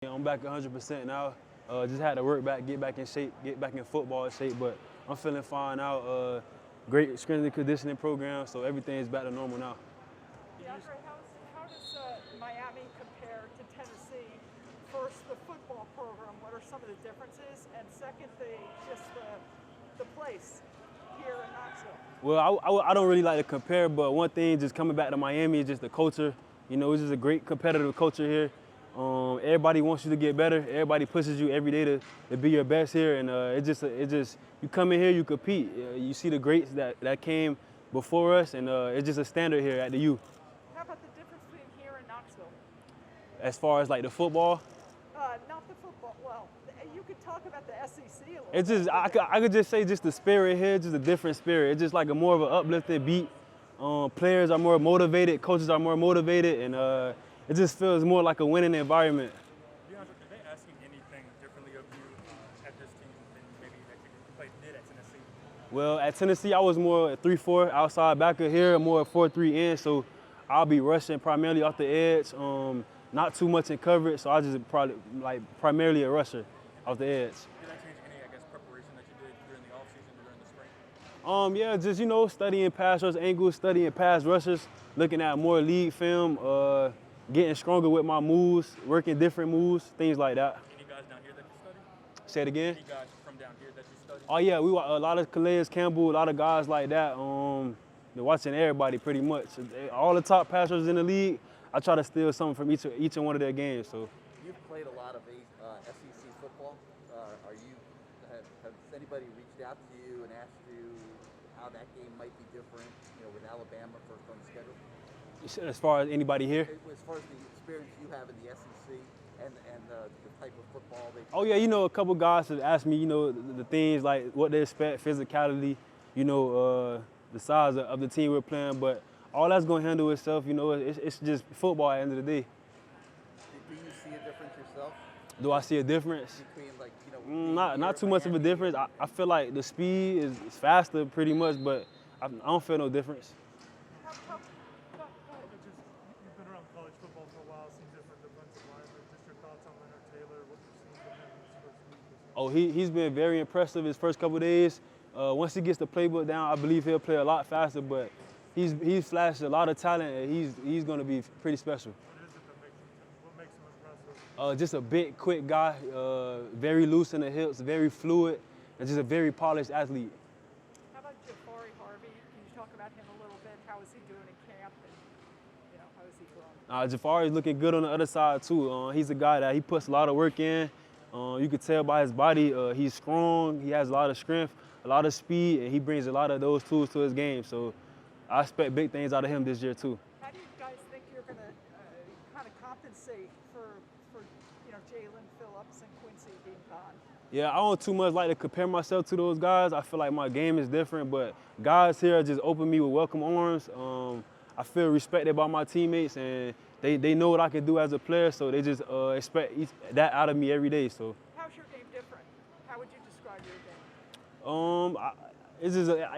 I'm back 100% now. Just had to work back, get back in shape, get back in football shape, but I'm feeling fine now. Great strength and conditioning program, so everything is back to normal now. Deandre, how does Miami compare to Tennessee? First, the football program, what are some of the differences? And second, the place here in Knoxville. Well, I don't really like to compare, but one thing just coming back to Miami is just the culture. You know, it's just a great competitive culture here. Everybody wants you to get better. Everybody pushes you every day to be your best here, and it just you come in here, you compete. You see the greats that came before us, and it's just a standard here at the U. How about the difference between here and Knoxville? As far as like the football, not the football. Well, you could talk about the SEC a little. it's just I could just say just the spirit here, just a different spirit. It's just like a more of an uplifted beat. Players are more motivated, coaches are more motivated, and it just feels more like a winning environment. Deandre, did they ask you anything differently of you at this team than maybe that you did at Tennessee? Well, at Tennessee, I was more 3-4 outside backer. Here, more 4-3 in, so I'll be rushing primarily off the edge. Not too much in coverage, so I just probably primarily a rusher off the edge. Did that change any, I guess, preparation that you did during the offseason or during the spring? Yeah, just studying pass rush angles, studying pass rushers, looking at more league film, getting stronger with my moves, working different moves, things like that. Any guys down here that you study? Say it again. Any guys from down here that you study? Oh yeah, we a lot of Calais Campbell, a lot of guys like that. They're watching everybody pretty much. All the top pass rushers in the league, I try to steal something from each and one of their games. So. You've played a lot of SEC football. Has anybody reached out to you and asked you how that game might be different, with Alabama first on the schedule? As far as anybody here? As far as the experience you have in the SEC and the type of football they play. Oh yeah, a couple guys have asked me, the things like what they expect, physicality, the size of the team we're playing, but all that's going to handle itself, it's just football at the end of the day. Do you see a difference yourself? Do I see a difference? Between Not too much of a difference. I feel like the speed is faster pretty much, but I don't feel no difference. You've been around college football for a while, seen different defensive linemen. Just your thoughts on Leonard Taylor, what you've seen from him in his first week? Oh, he's been very impressive his first couple of days. Once he gets the playbook down, I believe he'll play a lot faster, but he's flashed a lot of talent, and he's going to be pretty special. What makes him impressive? Just a big, quick guy, very loose in the hips, very fluid, and just a very polished athlete. How about Jafari Harvey? Can you talk about him a little bit? How is he doing in camp, and how is he growing? Jafari's looking good on the other side too. He's a guy that he puts a lot of work in. You can tell by his body, he's strong. He has a lot of strength, a lot of speed, and he brings a lot of those tools to his game. So I expect big things out of him this year too. How do you guys think you're going to kind of compensate for Jalen Phillips and Quincy being gone? Yeah, I don't too much like to compare myself to those guys. I feel like my game is different, but guys here just open me with welcome arms. I feel respected by my teammates, and they know what I can do as a player, so they just expect that out of me every day. So. How's your game different? How would you describe your game?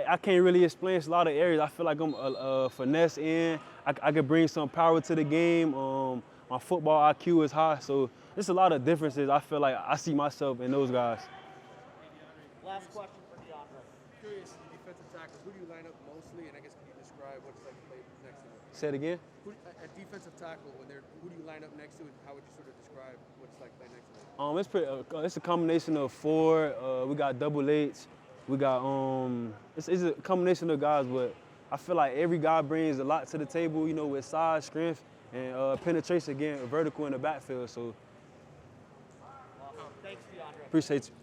I can't really explain. It's a lot of areas. I feel like I'm a finesse in. I can bring some power to the game. My football IQ is high, so there's a lot of differences. I feel like I see myself in those guys. Last question for Deandre. Curious, defensive tackles, who do you line up mostly, and I guess can you describe what it's like to play next to them? Say it again? A defensive tackle, who do you line up next to, and how would you sort of describe what it's like playing next to them? It's a combination of four. We got double H. We got it's a combination of guys, but I feel like every guy brings a lot to the table. With size, strength, and penetration, again, vertical in the backfield. So. Thanks, Deandre. Appreciate you.